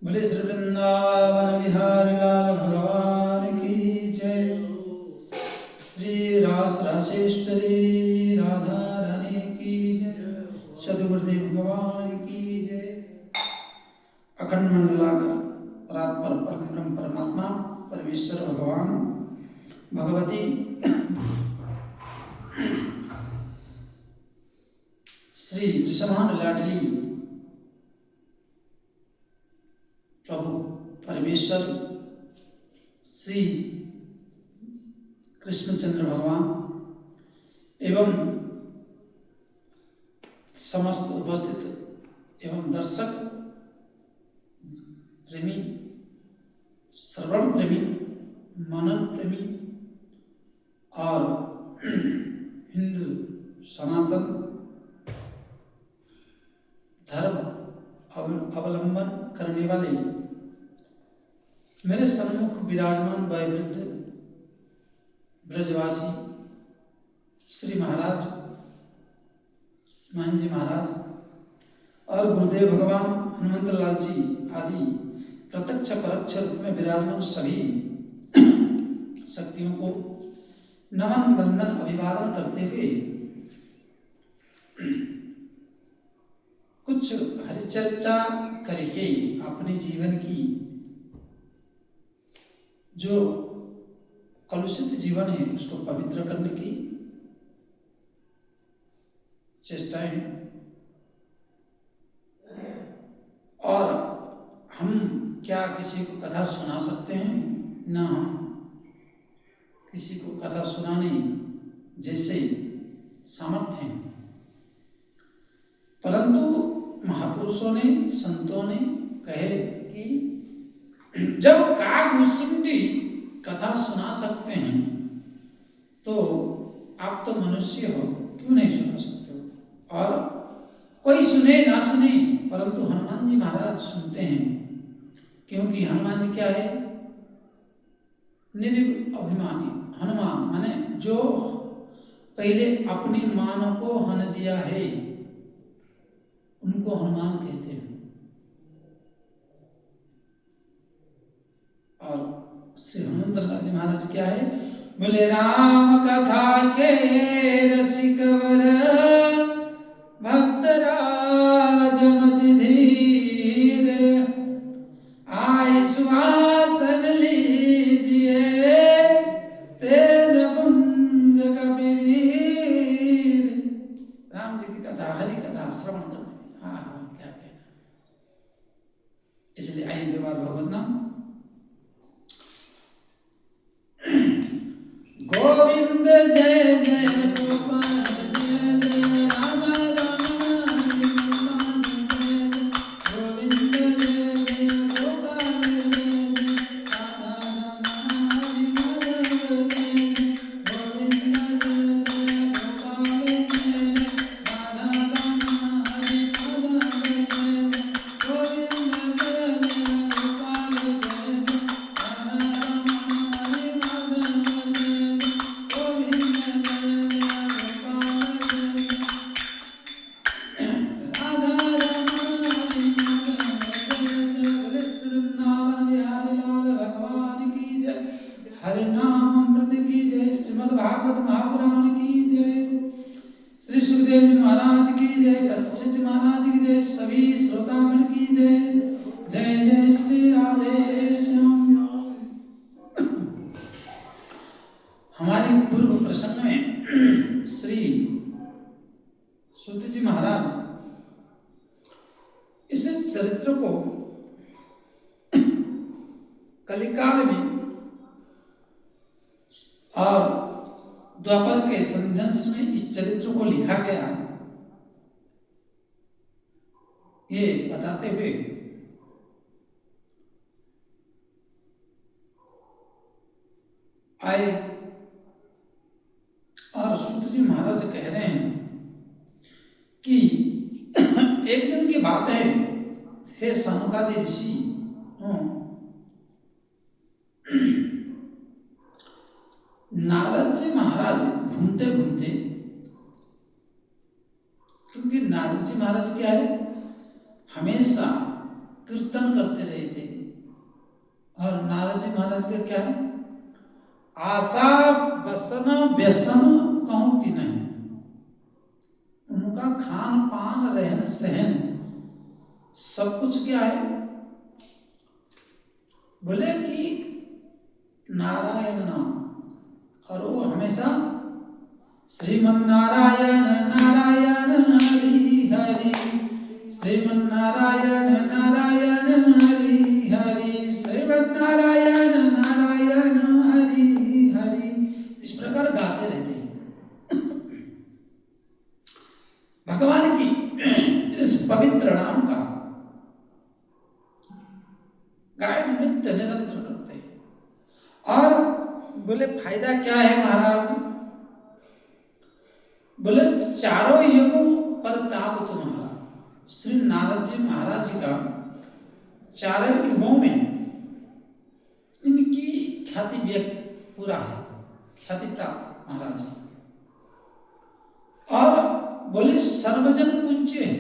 बोले श्री वृंदावन बिहारी लाल भगवान की जय। श्री रासेश्वरी राधा रानी की जय। सदगुरुदेव भगवान की जय। अखंड मंडलाकर रात पर परम परमात्मा परमेश्वर भगवान भगवती श्री वृषभान लाडली प्रभु परमेश्वर श्री कृष्णचंद्र भगवान एवं समस्त उपस्थित एवं दर्शक प्रेमी, श्रवण प्रेमी, मनन प्रेमी और हिंदू सनातन धर्म अवलंबन करने वाले मेरे सम्मुख विराजमान वयोवृद्ध ब्रजवासी श्री महाराज महन जी महाराज और गुरुदेव भगवान हनुमंत लाल जी आदि प्रत्यक्ष परोक्ष रूप में विराजमान सभी शक्तियों को नमन वंदन अभिवादन करते हुए कुछ हरिचर्चा करके अपने जीवन की जो कलुषित जीवन है उसको पवित्र करने की चेष्टाएं, और हम क्या किसी को कथा सुना सकते हैं, ना हम किसी को कथा सुनाने जैसे सामर्थ्य हैं, परंतु महापुरुषों ने संतों ने कहे कि जब कागभूषिंडी कथा सुना सकते हैं तो आप तो मनुष्य हो, क्यों नहीं सुना सकते हो। और कोई सुने ना सुने परंतु हनुमान जी महाराज सुनते हैं, क्योंकि हनुमान जी क्या है, निर्भिमानी हनुमान माने जो पहले अपनी मान को हन दिया है उनको हनुमान कहते हैं। और श्री हनुमंत लाल जी महाराज क्या है, बोले राम कथा के रसिक वर भक्तराज मति धीर आय सुहासन लीजिए तेज पुंज कपिवीर। राम जी की कथा, हरि कथा श्रवण करने, हाँ क्या कहना। इसलिए आइए दोबार भगवत नाम। गोविंद जय जय गोपाल जय जय राम राम गोविंद जय जय गोपाल जय जय राधा राम गोविंद जय जय गोपाल जय राधा राम हरे नाम अमृत की जय। श्रीमद् भागवत महापुराण की जय। श्री सुखदेव जी महाराज की जय। परीक्षित जी महाराज की जय। सभी श्रोतागण की जय। जय जय श्री राधे श्याम। हमारे पूर्व प्रसंग में श्री सूत जी महाराज इस चरित्र को कलिकाल में और द्वापर के संध्यांश में इस चरित्र को लिखा गया, ये बताते हुए आए। और सूत जी महाराज कह रहे हैं कि एक दिन की बात है, हे सनकादि ऋषि, नारद जी महाराज घूमते घूमते, क्योंकि नारद जी महाराज क्या है, हमेशा कीर्तन करते रहे थे। और नारद जी महाराज का क्या है, आशा बसन व्यसन कहूँ ती नहीं, उनका खान पान रहन सहन सब कुछ क्या है, बोले कि नारायण नाम, और वो हमेशा श्रीमन नारायण नारायण हरि हरि, श्रीमन नारायण नारायण हरि हरि, श्रीमन नारायण नारायण हरि हरि, इस प्रकार गाते रहते हैं भगवान की इस पवित्र नाम का गायन नित्य निरंतर करते हैं। और बोले फायदा क्या है महाराज, बोले चारों युगों पर ताप तुम्हारा, श्री नारद जी महाराज जी का चारों युगों में इनकी ख्याति व्यक्त पूरा है, ख्याति प्राप्त महाराज जी। और बोले सर्वजन पूज्य है,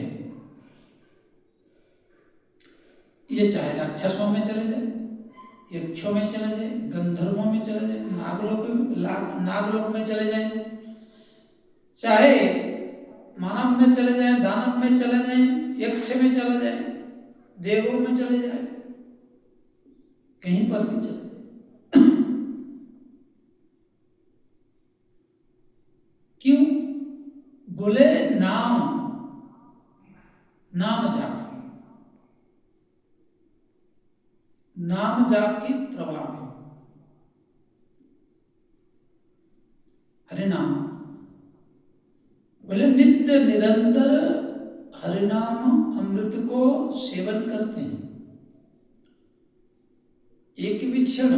ये चाहे राक्षसों में चले जाए, यक्षों में चले जाए, गंधर्वों में चले जाए, नागलोक में चले जाए, चाहे मानव में चले जाए, दानव में चले जाए, यक्ष में चले जाए, देवों में चले जाए, कहीं पर भी चले जाए। क्यों, बोले नाम जाप, नाम जाप की प्रभाव है, हरिनाम, बोले नित्य निरंतर हरिनाम अमृत को सेवन करते हैं, एक भी क्षण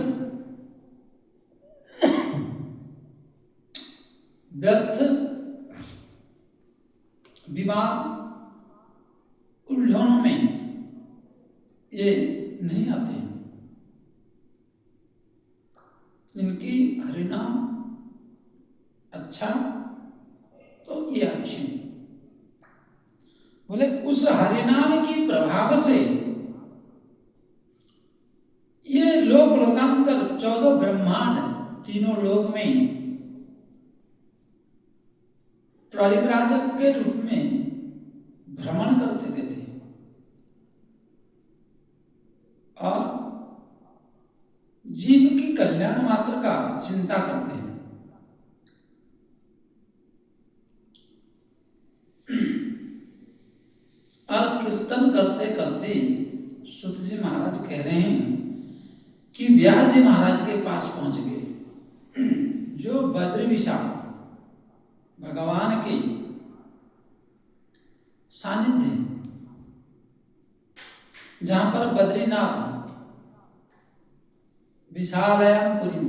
व्यर्थ विवाद उलझनों में ये नहीं आते हैं। इनकी हरिनाम अच्छा तो ये अच्छे, बोले उस हरिनाम की प्रभाव से ये लोक लोकांतर 14 ब्रह्मांड तीनों लोक में परिव्राजक के रूप में भ्रमण करते रहते हैं और जीव की कल्याण मात्र का चिंता करते हैं। और कीर्तन करते करते सुत जी महाराज कह रहे हैं कि व्यास जी महाराज के पास पहुंच गए, जो बद्री विशाल भगवान के सानिध्य, जहां पर बद्रीनाथ विशालयम पुरी,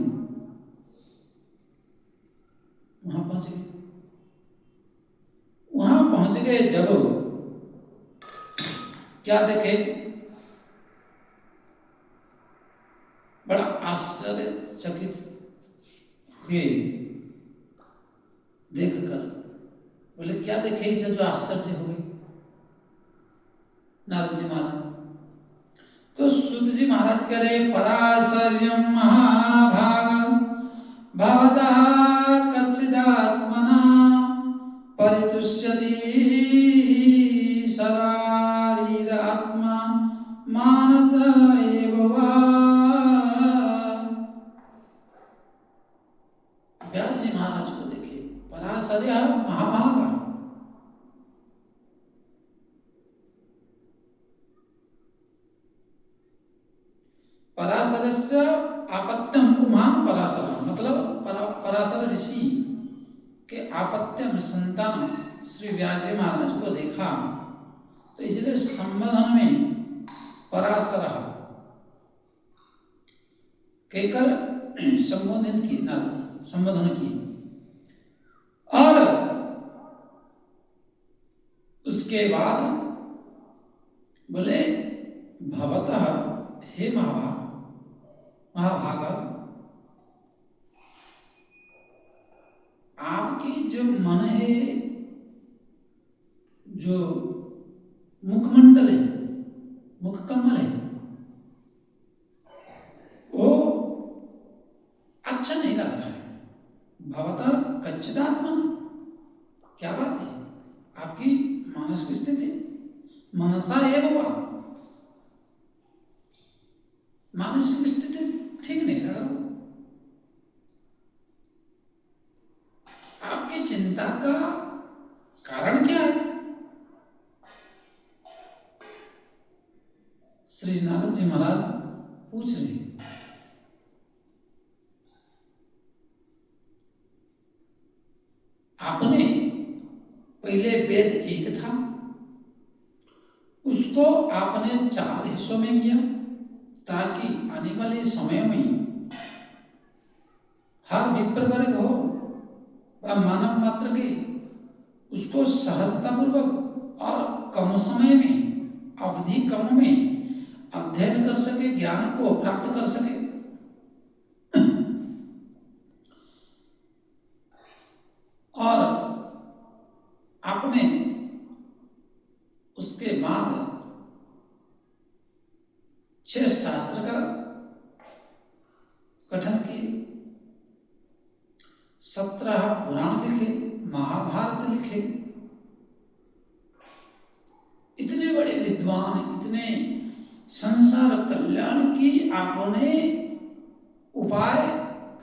वहां पहुंच गए। वहां पहुंच गए जब क्या देखे, बड़ा आश्चर्यचकित हुए देखकर। बोले क्या देखे इसे जो आश्चर्य हो गई नारद जी महाराज। तो सुत जी महाराज कह रहे पराशर्यम महाभाग भादा कच्चिदात्मना परितुष्यति शरीर आत्मा मानस एव वा। व्यास जी महाराज को देखे, पराशर्य महाभागा, पराशरस्य आपत्यम पुमान पराशर, मतलब पराशर ऋषि के आपत्यम संतान श्री व्यास जी महाराज को देखा, तो इसलिए संबोधन में पराशर कहकर संबोधित किए, नारद संबोधन किए। और उसके बाद बोले भवतः हे महाभागा, आपकी जो मन है, जो मुखमंडल है, मुख कमल है, वो अच्छा नहीं लग रहा है। भवतः कच्चिदात्मा, क्या बात है, आपकी मानसिक स्थिति मनसा एव वा, मानसिक स्थिति ठीक नहीं लगा। आपकी चिंता का कारण क्या है? श्री नारद जी महाराज पूछ रहे हैं। आपने पहले वेद एक था, उसको आपने 4 हिस्सों में किया ताकि आने वाले समय में हर विप्र वर्ग हो व मानव मात्र के उसको सहजतापूर्वक और कम समय में, अवधि कम में अध्ययन कर सके, ज्ञान को प्राप्त कर सके। और आपने उसके बाद 6 शास्त्र का गठन किए, 17 पुराण लिखे, महाभारत लिखे। इतने बड़े विद्वान, इतने संसार कल्याण की आपने उपाय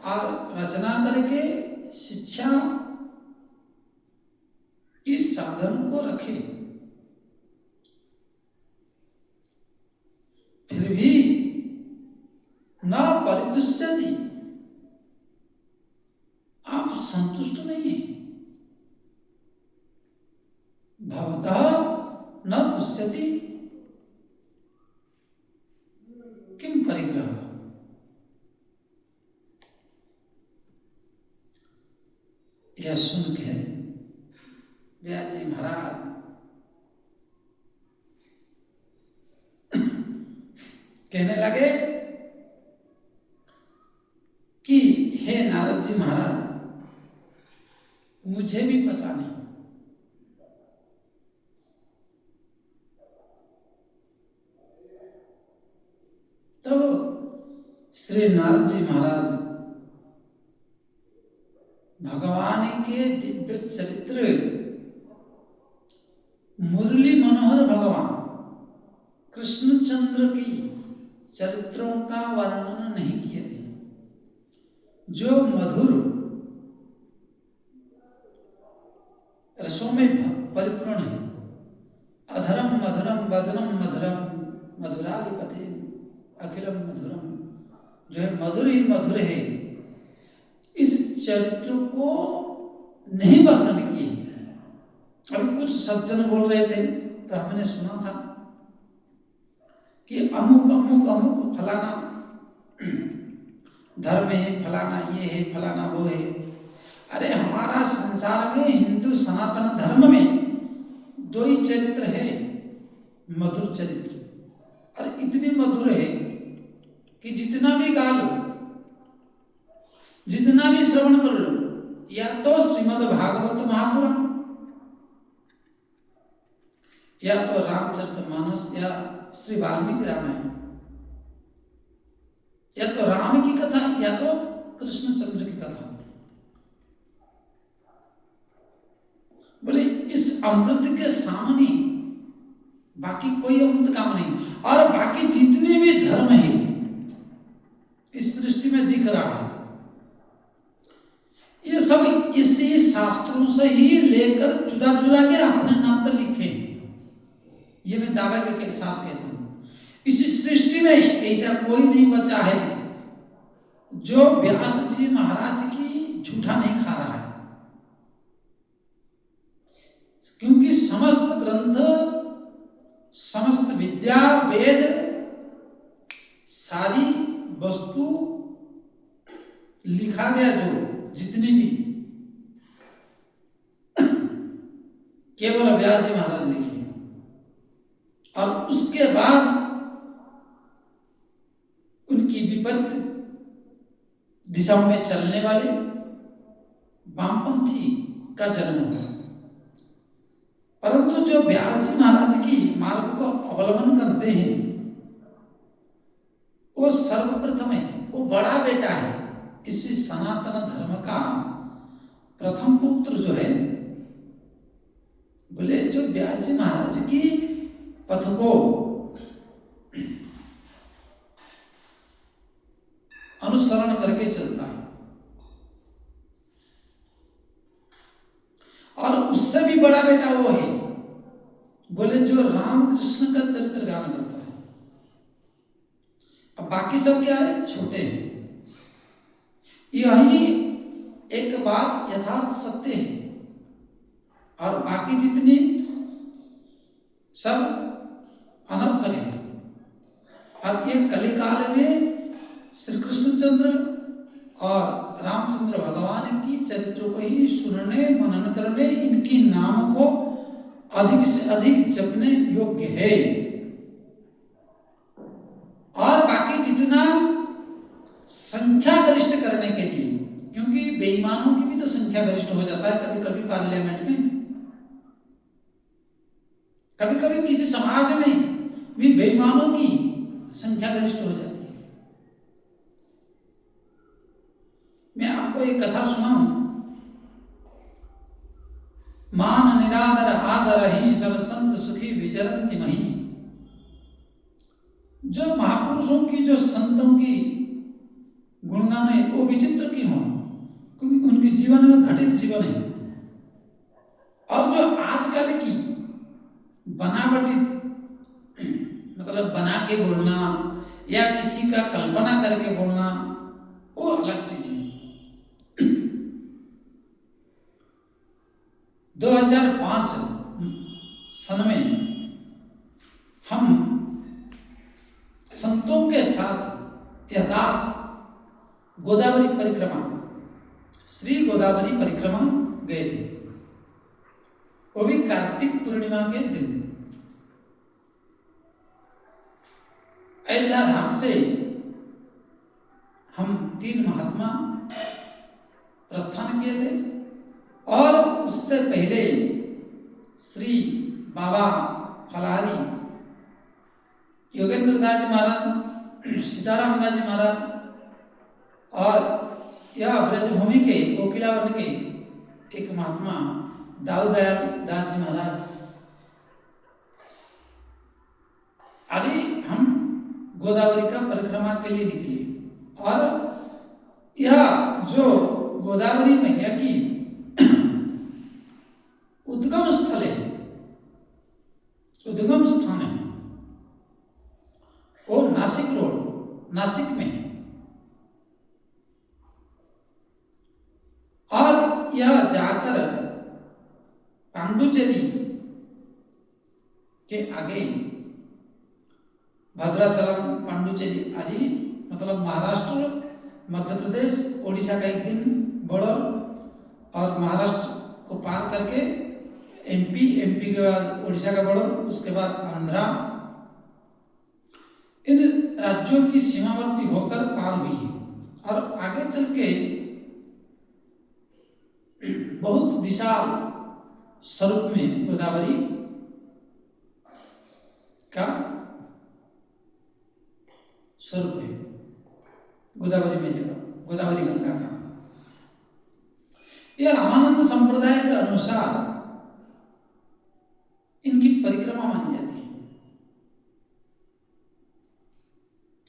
और रचना करके शिक्षा इस साधन को रखे, फिर भी न परितुष्यति, आप संतुष्ट नहीं है। भवतः न तुष्यति किम परिग्रह। यह सुन के व्यास जी महाराज कहने लगे कि हे नारद जी महाराज, मुझे भी पता नहीं। तब श्री नारद जी महाराज भगवान के दिव्य चरित्र, मुरली मनोहर भगवान कृष्णचंद्र की चरित्रों का वर्णन नहीं किए थे, जो मधुर रसों में परिपूर्ण है। अधरम मधुरम वदनम मधुरम मधुराधिपति अखिलम मधुरम, जो है मधुर ही मधुर है। इस चरित्र को नहीं वर्णन किए। अभी कुछ सज्जन बोल रहे थे तो हमने सुना था कि अमुक अमुक अमुक फलाना धर्म है, फलाना ये है, फलाना वो है। अरे हमारा संसार में हिंदू सनातन धर्म में 2 ही चरित्र है, मधुर चरित्र। और इतनी मधुर है कि जितना भी गा लो, जितना भी श्रवण कर लो, या तो श्रीमद् भागवत महापुराण, या तो रामचरितमानस, या श्री वाल्मीकि रामायण, या तो राम की कथा, या तो कृष्णचंद्र की कथा। बोले इस अमृत के सामने बाकी कोई अमृत काम नहीं। और बाकी जितने भी धर्म है इस सृष्टि में दिख रहा है, ये सब इसी शास्त्रों से ही लेकर चुरा चुरा के अपने नाम पर लिखे। ये मैं दावा के साथ कहता हूं, इस सृष्टि में ऐसा कोई नहीं बचा है जो व्यास जी महाराज की झूठा नहीं खा रहा है। क्योंकि समस्त ग्रंथ, समस्त विद्या, वेद, सारी वस्तु लिखा गया, जो जितनी भी, केवल व्यास जी महाराज लिखे। और उसके बाद उनकी विपरीत दिशा में चलने वाले वामपंथी का जन्म हुआ। परंतु जो व्यास जी महाराज की मार्ग को अवलंबन करते हैं, वो सर्वप्रथम है, वो बड़ा बेटा है। इसी सनातन धर्म का प्रथम पुत्र जो है, बोले जो व्यास जी महाराज की पथ को अनुसरण करके चलता है, और उससे भी बड़ा बेटा वो है, बोले जो रामकृष्ण का चरित्र गान करता है। अब बाकी सब क्या है, छोटे हैं। यही एक बात यथार्थ सत्य है, और बाकी जितनी सब अनर्थ है। और ये कलिकाल में श्री कृष्णचंद्र और रामचंद्र भगवान की चरित्रों को ही सुनने, मनन करने, इनकी नाम को अधिक से अधिक जपने योग्य है। और बाकी जितना संख्या गरिष्ठ करने के लिए, क्योंकि बेईमानों की भी तो संख्या गरिष्ठ हो जाता है कभी कभी पार्लियामेंट में, कभी कभी किसी समाज में भी बेईमानों की संख्या गरिष्ठ हो जाती है। मैं आपको एक कथा सुनाऊं। मान निरादर आदर ही सब संत सुखी विचरंति मही। जो महापुरुषों की, जो संतों की गुणगान है, वो विचित्र क्यों हो? क्योंकि उनके जीवन में घटित जीवन है। और जो आजकल की बनावटी, मतलब बना के बोलना या किसी का कल्पना करके बोलना, वो अलग चीज है। 2005 सन में हम संतों के साथ यह दास गोदावरी परिक्रमा, श्री गोदावरी परिक्रमा गए थे। वो भी कार्तिक पूर्णिमा के दिन। अयोध्या धाम से हम 3 महात्मा प्रस्थान किए थे, और उससे पहले श्री बाबा फलारी, योगेंद्र दास जी महाराज, सीताराम दास जी महाराज, और यह ब्रजभूमि के कोकिलावन के एक महात्मा दाऊ दयाल दास जी महाराज आदि हम गोदावरी का परिक्रमा के लिए निकले। और यह जो गोदावरी मैया की उद्गम स्थल है, उद्गम स्थान है, वो नासिक रोड, नासिक में है। और यह जाकर पांडुचेरी के आगे भद्राचलम, पांडुचेरी आदि, मतलब महाराष्ट्र, मध्य प्रदेश, ओडिशा का एक दिन बॉर्डर, और महाराष्ट्र को पार करके एमपी, एमपी के बाद ओडिशा का बॉर्डर, उसके बाद आंध्रा, इन राज्यों की सीमावर्ती होकर पार हुई है। और आगे चल के बहुत विशाल स्वरूप में गोदावरी का स्वरूप है, गोदावरी में जगह, गोदावरी गंगा का। यह रामानंद संप्रदाय के अनुसार इनकी परिक्रमा मानी जाती है।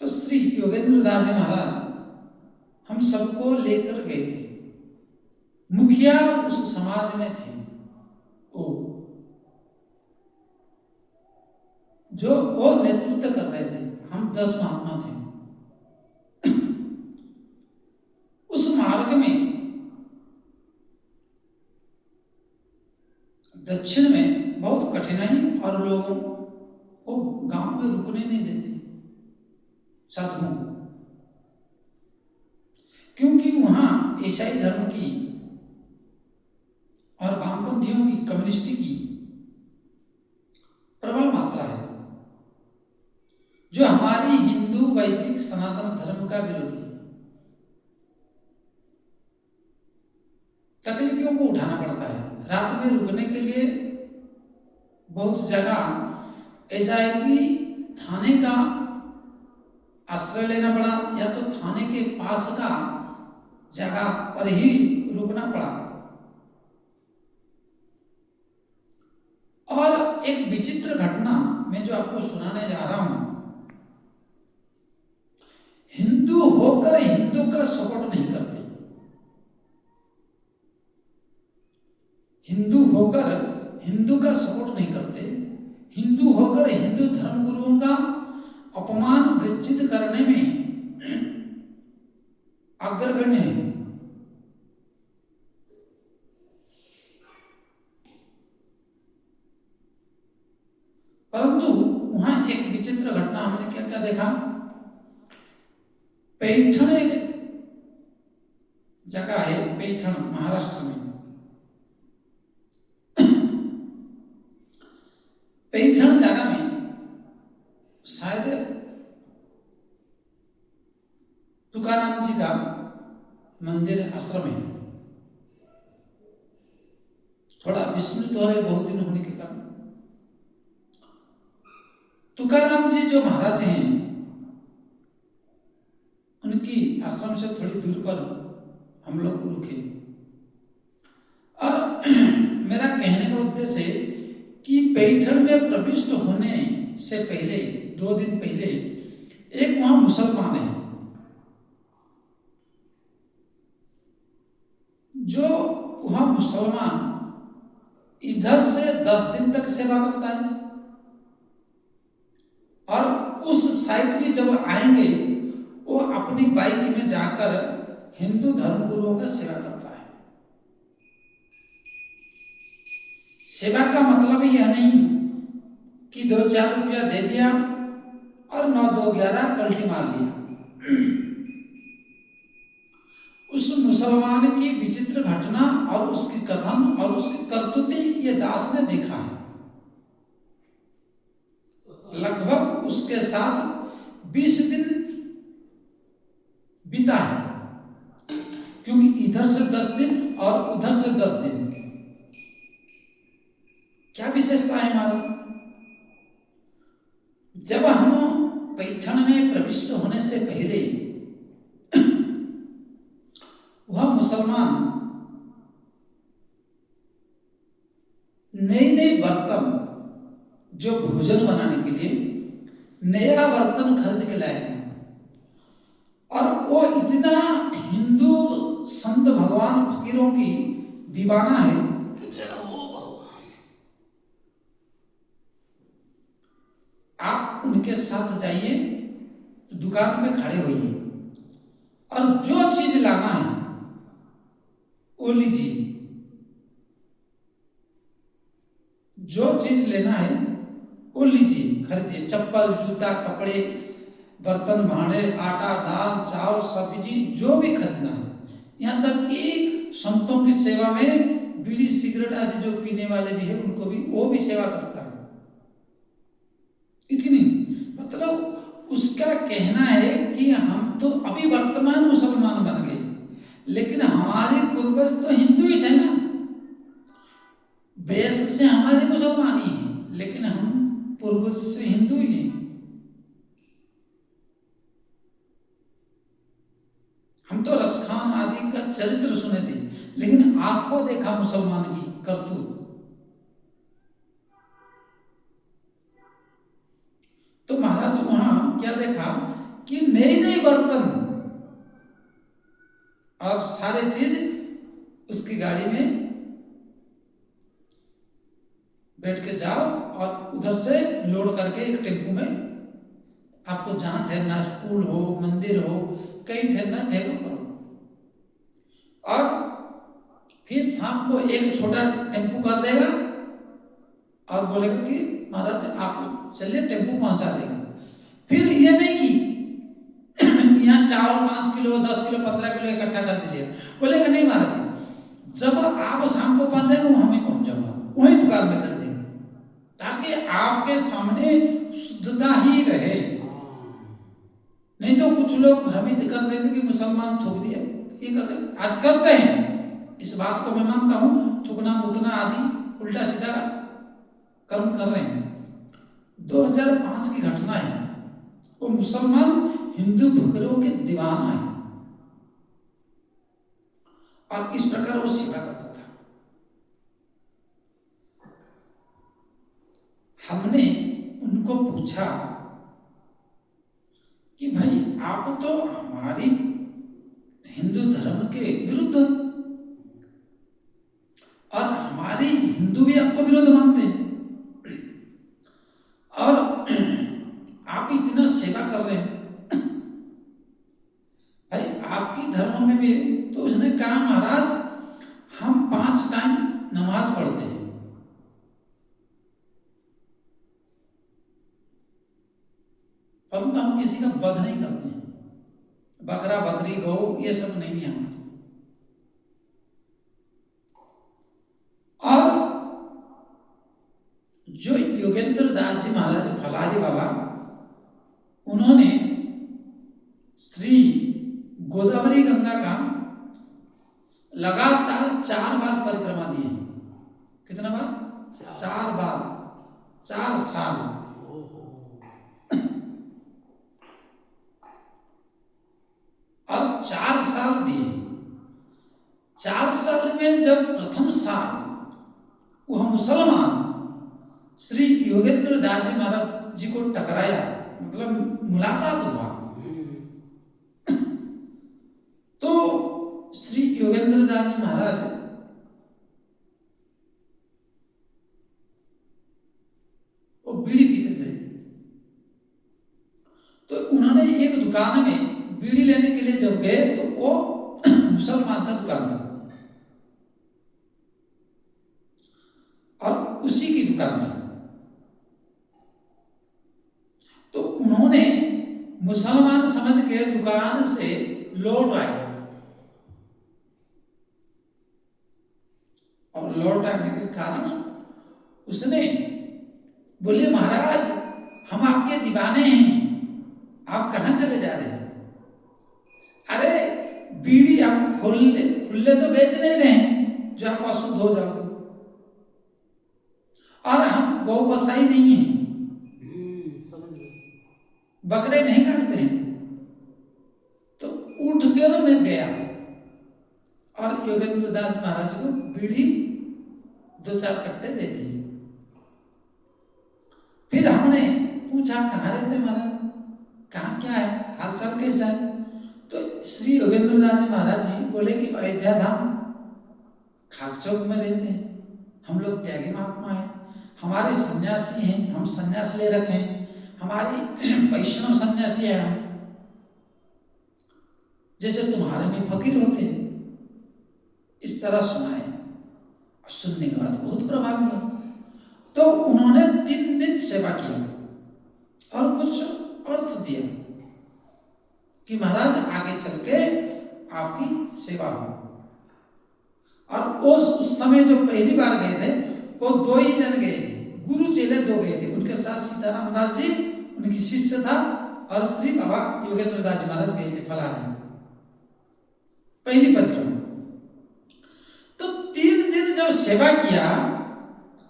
तो श्री योगेंद्र दास जी महाराज हम सबको लेकर गए थे। मुखिया उस समाज में थे, वो नेतृत्व कर रहे थे। हम 10 महात्मा थे। उस मार्ग में दक्षिण में बहुत कठिनाई, और लोगों को गांव में रुकने नहीं देते साधुओं को, क्योंकि वहां ईसाई धर्म की और वामपंथियों की, कम्युनिस्ट की प्रबल मात्रा है, जो हमारी हिंदू वैदिक सनातन धर्म का विरोधी है। तकलीफों को उठाना पड़ता है। रात में रुकने के लिए बहुत जगह ऐसा है कि थाने का आश्रय लेना पड़ा या तो थाने के पास का जगह पर ही रुकना पड़ा। और एक विचित्र घटना मैं जो आपको सुनाने जा रहा हूं, हिंदू होकर हिंदू का सपोर्ट नहीं करते, हिंदू होकर हिंदू का सपोर्ट नहीं करते, हिंदू होकर हिंदू धर्मगुरुओं का अपमान विचित करने में अग्रगण्य है। परंतु वहां एक विचित्र घटना हमने क्या क्या देखा। पैठण एक जगह है, पैठण महाराष्ट्र में। पैठण जगह में शायद तुकाराम जी का मंदिर आश्रम है। थोड़ा विस्मृत हो रहे बहुत दिन होने के कारण। तुकाराम जी जो महाराज हैं, उनकी आश्रम से थोड़ी दूर पर हम लोग रुके। और मेरा कहने का उद्देश्य है कि पैठण में प्रविष्ट होने से पहले 2 दिन पहले एक वहां मुसलमान है जो वहां मुसलमान इधर से 10 दिन तक सेवा करता है और उस साइड भी जब आएंगे वो अपनी बाइक में जाकर हिंदू धर्मगुरुओं का सेवा करता है। सेवा का मतलब यह नहीं कि 2-4 रुपया दे दिया और 9-2-11 पलटी मार लिया। उस मुसलमान की विचित्र घटना और उसकी कथन और उसकी करतूती ये दास ने देखा है। लगभग उसके साथ 20 दिन बीता है, क्योंकि इधर से 10 दिन और उधर से 10 दिन। क्या विशेषता है हमारा? जब हम पैठण में प्रविष्ट होने से पहले वह मुसलमान नए नए बर्तन जो भोजन बनाने के लिए नया बर्तन खरीद के लाए और वो इतना हिंदू संत भगवान फकीरों की दीवाना है। आप उनके साथ जाइए तो दुकान पे खड़े होइए और जो चीज लाना है वो लीजिए, जो चीज लेना है वो लीजिए, खरीदिए। चप्पल, जूता, कपड़े, बर्तन, भांडे, आटा, दाल, चावल, सब्जी, जो भी खरीदना है। यहाँ तक कि संतों की सेवा में बीड़ी सिगरेट आदि जो पीने वाले भी है उनको भी वो भी सेवा करता है। इतनी मतलब उसका कहना है कि हम तो अभी वर्तमान मुसलमान बन गए, लेकिन हमारे पूर्वज तो हिंदू ही थे ना। वेश से हमारे मुसलमान ही हैं, लेकिन हम पूर्वज से हिंदू ही हैं। हम तो रसखान आदि का चरित्र सुने थे, लेकिन आंखों देखा मुसलमान की करतूत। तो महाराज वहां क्या देखा कि नए नए बर्तन और सारे चीज उसकी गाड़ी में बैठ के जाओ और उधर से लोड करके एक टेम्पो में आपको जहां ठहरना, स्कूल हो, मंदिर हो, कहीं ठहरना ठहरो करो। और फिर शाम को एक छोटा टेम्पो कर देगा और बोलेगा कि महाराज आप चलिए, टेम्पो पहुंचा देगा। फिर ये नहीं कि यहाँ चावल 5 किलो, 10 किलो, 15 किलो इकट्ठा कर दीजिए। बोलेगा नहीं महाराज, जब आप शाम को पहुंच जाएंगे वहां मैं पहुंच जाऊंगा, वही दुकान में कर देंगे, ताकि आपके सामने शुद्धता ही रहे। नहीं तो कुछ लोग भ्रमित कर देते कि मुसलमान थूक दिया, ये कर दे। आज करते हैं, इस बात को मैं मानता हूं, थूकना मुतना आदि उल्टा सीधा कर्म कर रहे हैं। 2005 की घटना है। वो मुसलमान हिंदू फकीरों के दीवाना है और इस प्रकार वो सेवा करता था। हमने उनको पूछा कि भाई आप तो हमारी हिंदू धर्म के विरुद्ध और हमारे हिंदू भी आपको विरोध मानते हैं और आप इतना सेवा कर रहे हैं, भाई आपकी धर्म में भी। तो उसने कहा महाराज हम 5 टाइम नमाज पढ़ते हैं, परंतु हम किसी का वध नहीं करते हैं, बकरा बकरी गौ ये सब नहीं है हमारे। और जो योगेंद्र दास जी महाराज फलारी बाबा, उन्होंने श्री गोदावरी गंगा का लगातार 4 बार परिक्रमा दी है। कितना बार? 4 बार, 4 साल। और 4 साल दिए। 4 साल में जब प्रथम साल वह मुसलमान श्री योगेंद्र दास जी महाराज जी को टकराया, मतलब मुलाकात हुआ, तो श्री योगेंद्र दास जी महाराज वो बीड़ी पीते थे। तो उन्होंने एक दुकान में बीड़ी लेने के लिए जब गए तो वो मुसलमान का दुकान था और उसी की दुकान थी। तो उन्होंने मुसलमान समझ के दुकान से लौट आए और लौट आने के कारण उसने बोले महाराज हम आपके दीवाने हैं, आप कहां चले जा रहे हैं? अरे बीड़ी आप खुले तो बेच नहीं रहे हैं जो आप अशुद्ध हो जाओगे, और हम गौ बसाई नहीं है, बकरे नहीं काटते हैं। तो उठ कर मैं गया और योगेंद्र दास महाराज को बीड़ी 2-4 कट्टे दे दिए। फिर हमने पूछा कहाँ रहते महाराज, कहाँ क्या है, हालचाल कैसा है? तो श्री योगेंद्र दास जी महाराज जी बोले कि अयोध्या धाम खाक चौक में रहते हैं, हम लोग त्यागी महात्मा हैं, हमारे सन्यासी हैं, हम सन्यास ले रखे हैं, हमारी वैष्णव सन्यासी है हम, जैसे तुम्हारे में फकीर होते हैं। इस तरह सुनाए, सुनने के बाद बहुत प्रभावित हुआ। तो उन्होंने 3 दिन सेवा किया और कुछ अर्थ दिया कि महाराज आगे चल के आपकी सेवा हो। और उस समय जो पहली बार गए थे वो 2 ही जन गए थे, गुरु चेले 2 गए थे, उनके साथ सीताराम दास जी उनकी शिष्य था और श्री बाबा योगेंद्र दास जी महाराज गए थे फलारी, पहली परिक्रमा। तो 3 दिन जब सेवा किया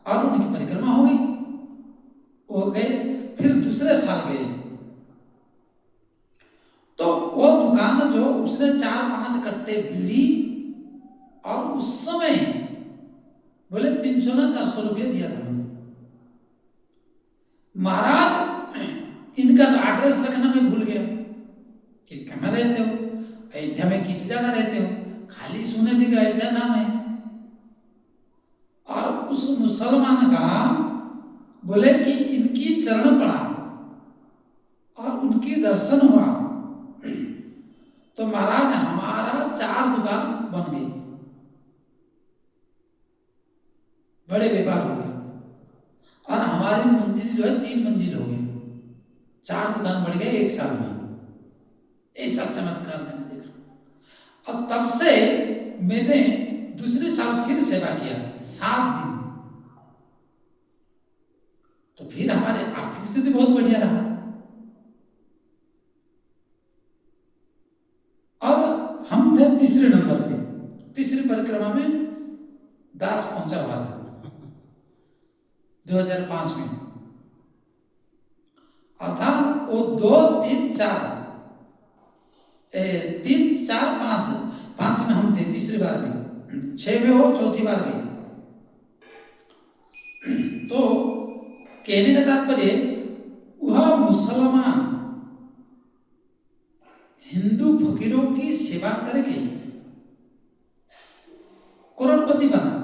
और उनकी परिक्रमा हो गई, वो गए। फिर दूसरे साल गए तो वो दुकान जो उसने 4-5 कट्टे बीड़ी और उस समय बोले 300 ना 400 रुपये दिया था। महाराज इनका तो एड्रेस रखना मैं भूल गया कि कहाँ रहते हो, अयोध्या में किस जगह रहते हो, खाली सुने थे कि अयोध्या नाम है। और उस मुसलमान का बोले कि इनकी चरण पड़ा और उनकी दर्शन हुआ तो महाराज हमारा 4 दुकान बन गई, बड़े व्यापार हो गए और हमारी मंजिल जो है 3 मंजिल हो गई, 4 दुकान बढ़ गए 1 साल में। ऐसा चमत्कार मैंने देखा। और तब से मैंने दूसरे साल फिर सेवा किया 7 दिन, तो फिर हमारे आर्थिक स्थिति बहुत बढ़िया रहा और हम थे तीसरे नंबर पे। तीसरी परिक्रमा में दास पहुंचा हुआ था 2005 में, अर्थात वो 2, 3, 4 3, 4, 5, 5 में हम थे, तीसरी बार में, 6 में हो, चौथी बार गए। तो कहने का तात्पर्य वह मुसलमान हिंदू फकीरों की सेवा करके करोड़पति बना,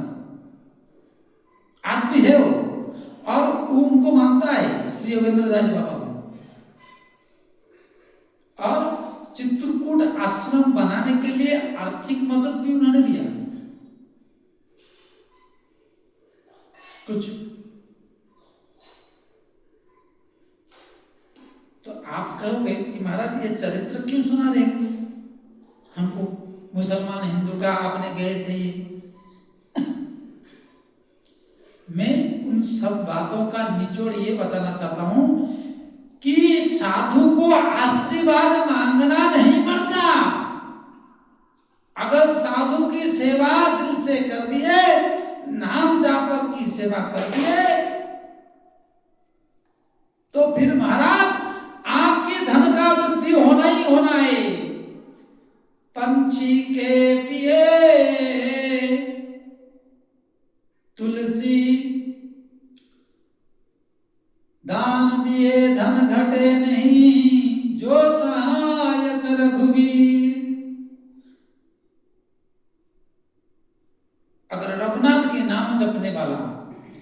आज भी है वो, और वो उनको मानता है श्री योगेंद्र दास बाबा को। और चित्रकूट आश्रम बनाने के लिए आर्थिक मदद भी उन्होंने दिया कुछ। तो आप कहोगे कि महाराज ये चरित्र क्यों सुना रहे हमको, मुसलमान हिंदू का आपने गए थे ये। मैं उन सब बातों का निचोड़ ये बताना चाहता हूं कि साधु को आशीर्वाद मांगना नहीं पड़ता। अगर साधु की सेवा दिल से कर दिए, नाम जापक की सेवा कर दिए, तो फिर महाराज आपके धन का वृद्धि होना ही होना है। पंछी के पिए तुलसी, दान दिए धन घटे नहीं, जो सहायक रघुवीर। अगर रघुनाथ के नाम जपने वाला,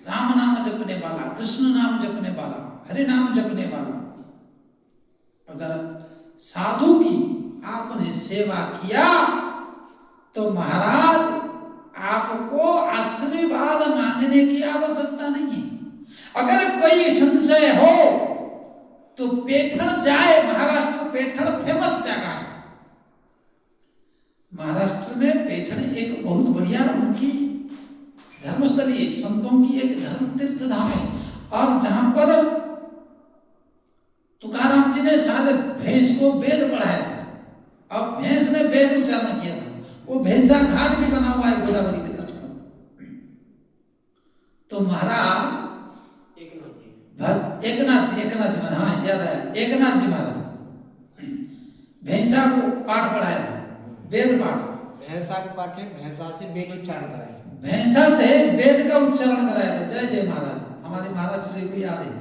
राम नाम जपने वाला, कृष्ण नाम जपने वाला, हरि नाम जपने वाला, अगर साधु की आपने सेवा किया, तो महाराज आपको आशीर्वाद मांगने की आवश्यकता नहीं है। अगर कोई संशय हो तो पैठण जाए, महाराष्ट्र पैठण फेमस जगह है। महाराष्ट्र में पैठण एक बहुत बढ़िया उनकी धर्मस्थली है, संतों की एक धर्म तीर्थ धाम है। और जहां पर तुकाराम जी ने शायद भैंस को वेद पढ़ाया था, अब भैंस ने वेद उच्चारण किया था। वो भैंसा घाट भी बना हुआ है गोदावरी के तट पर। तो महाराज एकनाथ जी महाराज, हाँ याद आया, एकनाथ जी महाराज भैंसा को पाठ पढ़ाया था, वेद पाठ। भैंसा के पाठ है, भैंसा से वेद उच्चारण कराया, भैंसा से वेद का उच्चारण कराया था। जय जय महाराज, हमारे महाराज श्री को याद है।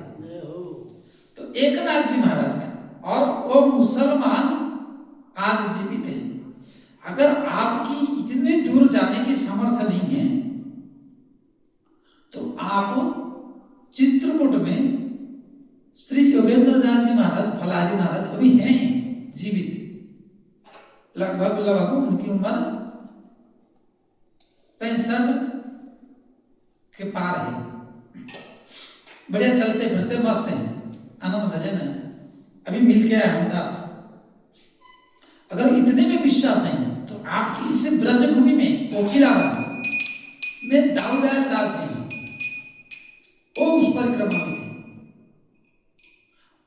तो एकनाथ जी महाराज का, और वो मुसलमान आज जीवित है। अगर आपकी इतने दूर जाने की सामर्थ्य नहीं है, तो आप चित्रकूट में श्री योगेंद्र दास जी महाराज, फलारी महाराज अभी हैं जीवित, लगभग उनकी उम्र 65 के पार है। बढ़िया चलते फिरते मस्त हैं, आनंद भजन है। अभी मिल के आया हम दास। अगर इतने में विश्वास नहीं है, तो आप इस ब्रजभूमि में कोकिलावन में दाऊदयाल दास जी, वो उस परिक्रमा में थे,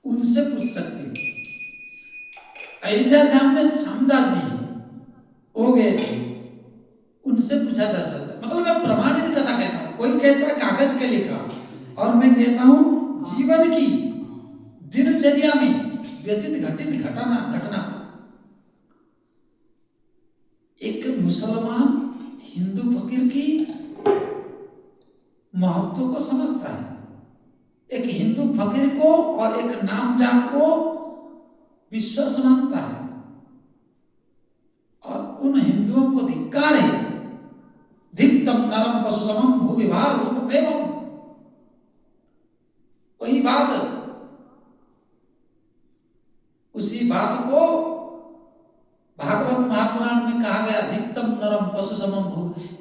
उनसे पूछ सकते हैं। अयोध्या धाम में श्यामदास जी हो गए थे, उनसे पूछा जा सकता है। मतलब मैं प्रमाणित कथा कहता हूं, कोई कहता है कागज के लिखा, और मैं कहता हूं जीवन की दिनचर्या में व्यतीत घटित घटना। एक मुसलमान हिंदू फकीर की महत्व को समझता है, एक हिंदू फकीर को और एक नाम जाप को विश्वास मानता है, और उन हिंदुओं को धिक्कार है। धिक्तम नरम पशु समम भूविभार रूपमेवं। वही बात, उसी बात को भागवत महापुराण में कहा गया, धिक्तम नरम पशु समम भू।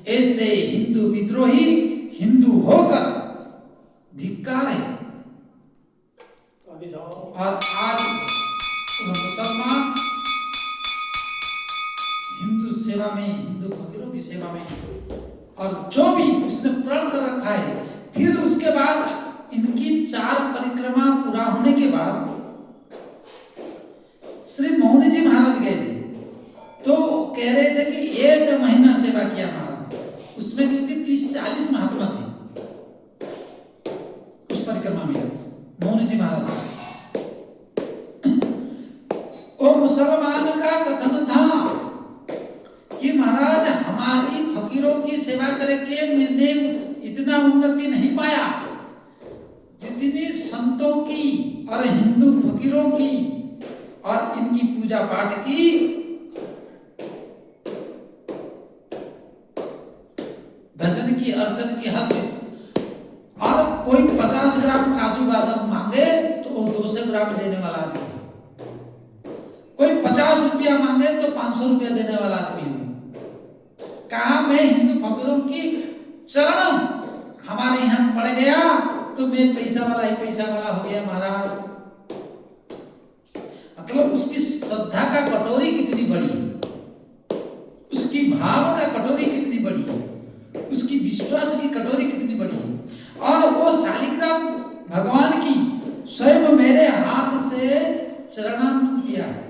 ऐसे हिंदू विद्रोही हिंदू होकर धिक्कार है। और आज मुसलमान हिंदू सेवा में, हिंदू फकीरों की सेवा में, और जो भी उसने प्रण कर रखा है, फिर उसके बाद इनकी 4 परिक्रमा पूरा होने के बाद श्री मौनी जी महाराज गए थे, तो कह रहे थे कि 1 महीना सेवा किया महाराज। उसमें क्योंकि 30-40 महात्मा थे उस परिक्रमा में, मौनी जी महाराज वो मुसलमान का कथन था कि महाराज हमारी फकीरों की सेवा करके मैंने इतना उन्नति नहीं पाया जितनी संतों की और हिंदू फकीरों की और इनकी पूजा पाठ की भजन की अर्चन की हर दिन। और कोई 50 ग्राम काजू बादाम मांगे तो वो 200 ग्राम देने वाला आदमी, कोई 50 रुपया मांगे तो 500 रुपया देने वाला आदमी हूं। कहा मैं हिंदू फकीरों की चरण हमारे यहाँ पड़ गया तो मैं पैसा वाला ही पैसा वाला हो गया महाराज। मतलब उसकी श्रद्धा का कटोरी कितनी बड़ी है, उसकी भाव का कटोरी कितनी बड़ी है, उसकी विश्वास की कटोरी कितनी बड़ी है। और वो शालिग्राम भगवान की स्वयं मेरे हाथ से चरणामृत पिया है।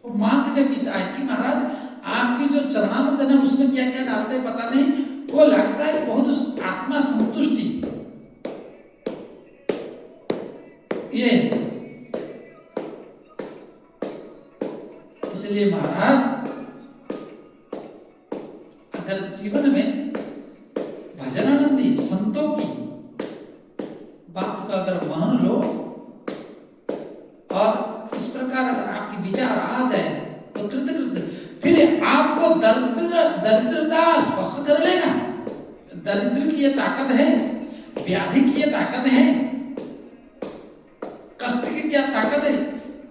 वो मांग के पीता है कि महाराज आपकी जो चरणामृत है ना उसमें क्या क्या डालते पता नहीं, वो लगता है कि बहुत आत्मा संतुष्टि ये। इसलिए महाराज अगर जीवन में भजनानंदी संतों की बात का अगर मान लो और इस प्रकार अगर आपके विचार आ जाए तो कृतकृत फिर आपको दरिद्रता स्पर्श कर लेगा। दरिद्र की ये ताकत है, व्याधि की ये ताकत है, कष्ट की क्या ताकत है,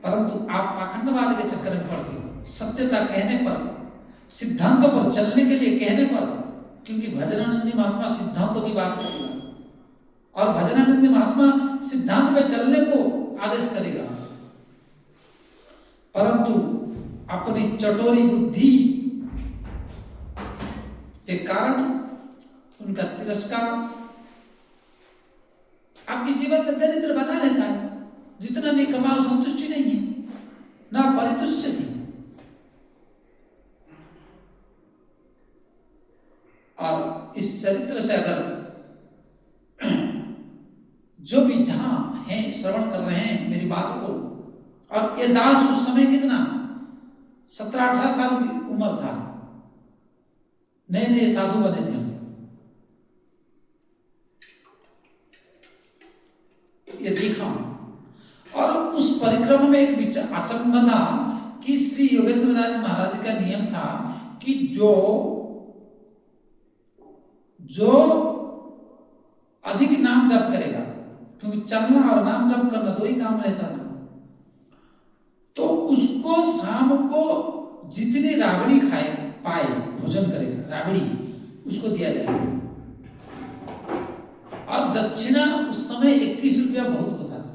परंतु आप पाखंडवाद के चक्कर में पड़ते हो। सत्यता कहने पर, सिद्धांतों पर चलने के लिए कहने पर, क्योंकि भजनानंदी महात्मा सिद्धांतों की बात करेगा और भजनानंदी महात्मा सिद्धांत पे चलने को आदेश करेगा, परंतु अपनी चटोरी बुद्धि के कारण उनका तिरस्कार आपके जीवन में दरिद्र बना रहता है। जितना भी कमाओ संतुष्टि नहीं है, ना परितुष्य थी। और इस चरित्र से अगर जो भी जहां हैं श्रवण कर रहे हैं मेरी बात को, और ये दास उस समय कितना 17-18 साल की उम्र था, नए नए साधु बने थे हम। ये देखा और उस परिक्रम में एक विचार अचंभा था कि श्री योगेंद्रनाथ महाराज का नियम था कि जो अधिक नाम जप करेगा, क्योंकि चलना और नाम जप करना दो ही काम रहता था, तो उसको शाम को जितनी राबड़ी खाए पाए भोजन करेगा, राबड़ी उसको दिया जाएगा। और दक्षिणा उस समय 21 रुपया बहुत होता था,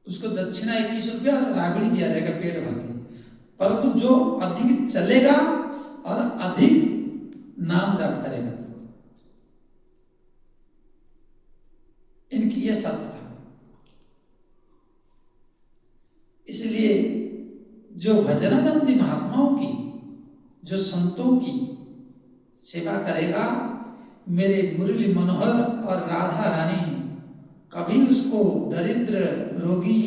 उसको दक्षिणा 21 रुपया और राबड़ी दिया जाएगा पेट भर के। परंतु जो अधिक चलेगा और अधिक नाम जाप करेगा, इनकी यह शर्त था। इसलिए जो भजनानंदी महात्माओं की, जो संतों की सेवा करेगा, मेरे मुरली मनोहर और राधा रानी कभी उसको दरिद्र, रोगी,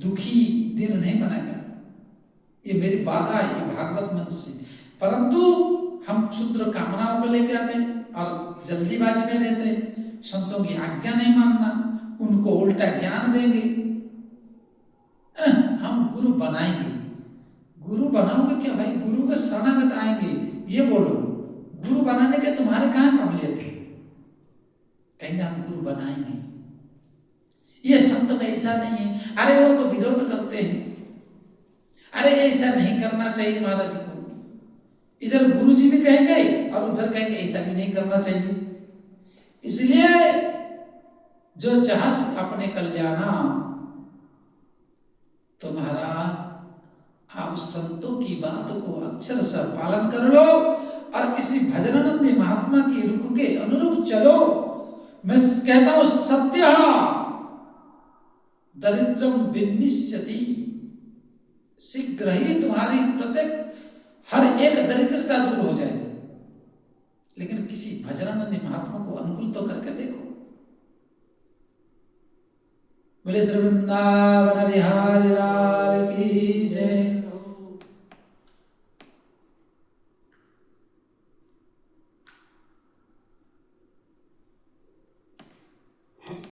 दुखी दिन नहीं बनाएगा। ये मेरी बाधा है, ये भागवत मंच से। परंतु हम क्षुद्र कामनाओं को लेकर आते हैं और जल्दीबाजी में रहते हैं, संतों की आज्ञा नहीं मानना, उनको उल्टा ज्ञान देंगे। हम गुरु बनाएंगे, गुरु बनाओगे क्या भाई? गुरु के शरणागत आएंगे, ये बोलो। गुरु बनाने के तुम्हारे कहाँ काबिलियत है? कहेंगे हम गुरु बनाएंगे। ये संत में ऐसा नहीं है, अरे वो तो विरोध करते हैं, अरे ऐसा नहीं करना चाहिए महाराज जी को। इधर गुरु जी भी कहेंगे और उधर कहेंगे ऐसा भी नहीं करना चाहिए। इसलिए जो चाहस अपने कल्याणा, तो महाराज आप संतों की बात को अक्षर से पालन कर लो और किसी भजनानंदी महात्मा की रुख के अनुरूप चलो। मैं कहता हूं सत्य दरिद्रम विनिश्यति, शीघ्र ही तुम्हारी प्रत्येक हर एक दरिद्रता दूर हो जाए। लेकिन किसी भजनानंदी महात्मा को अनुकूल तो करके देखो। बोले श्री वृंदावन बिहारी लाल